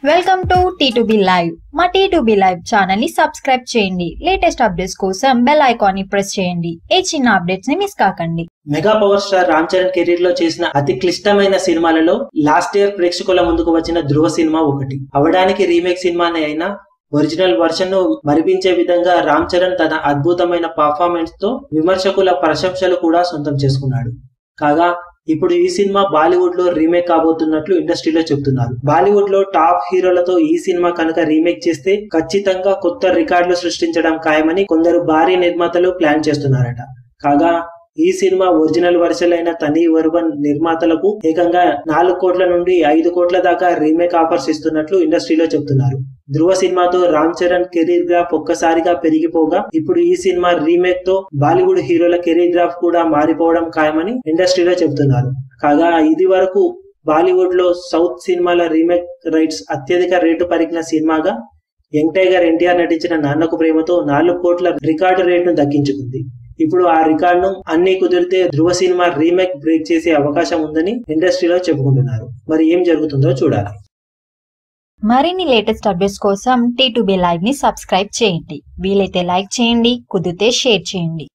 Welcome to T2B live. మా T2B live channel ని subscribe చేయండి. లేటెస్ట్ అప్డేట్స్ కోసం బెల్ ఐకాన్ ని ప్రెస్ చేయండి. ఏ చిన్న అప్డేట్స్ ని మిస్ కాకండి. Mega power star Ram Charan career లో చేసిన అతి క్లిష్టమైన సినిమాలలో లాస్ట్ ఇయర్ ప్రేక్షకుల ముందుకు వచ్చిన ధృవ సినిమా ఒకటి. అవడానికి రీమేక్ సినిమానే అయినా ఒరిజినల్ వర్షన్ ను మరిపించే విధంగా రామ్ చరణ్ తన అద్భుతమైన పర్ఫార్మెన్స్ తో విమర్శకుల ప్రశంసలు కూడా సొంతం చేసుకున్నాడు. కాగా ఇప్పుడు ఈ సినిమా బాలీవుడ్ లో రీమేక్ కాబోతున్నట్లు ఇండస్ట్రీలో చెబుతున్నారు. బాలీవుడ్ లో టాప్ హీరోలతో ఈ సినిమా కనుక రీమేక్ చేస్తే ఖచ్చితంగా కొత్త రికార్డులు సృష్టించడం ఖాయమని కొందరు భారీ నిర్మాతలు ప్లాన్ చేస్తున్నారట. కాగా ఈ సినిమా ఒరిజినల్ వర్షన్ అయిన తనీ వర్మన్ నిర్మాతలకు ఏకంగా 4 కోట్ల నుండి 5 కోట్ల దాకా రీమేక్ ఆఫర్స్ ఇస్తున్నట్లు ఇండస్ట్రీలో చెబుతున్నారు. ధృవ సినిమాతో రామ్ చరణ్ కెరీర్ గ్రాఫ్ ఒక్కసారిగా పెరిగిపోగా ఇప్పుడు ఈ సినిమా రీమేక్ తో బాలీవుడ్ హీరోల కెరీర్ గ్రాఫ్ కూడా మారిపోవడం ఖాయమని ఇండస్ట్రీలో చెబుతున్నారు. కాగా ఇది వరకు బాలీవుడ్ లో సౌత్ సినిమాల రీమేక్ రైట్స్ అత్యధిక రేటు పలికిన సినిమాగా యంగ్ టైగర్ ఎన్టీఆర్ నటించిన నాన్నకు ప్రేమతో 4 కోట్ల రికార్డు రేటును దక్కించుకుంది. ఇప్పుడు ఆ రికార్డును అన్ని కుదిరితే ధృవ సినిమా రీమేక్ బ్రేక్ చేసే అవకాశం ఉందని ఇండస్ట్రీలో చెప్పుకుంటున్నారు. మరి ఏం జరుగుతుందో చూడాలి. మరిన్ని లేటెస్ట్ అప్డేట్స్ కోసం T2B లైవ్ ని సబ్స్క్రైబ్ చేయండి. వీలైతే లైక్ చేయండి, కుదిరితే షేర్ చేయండి.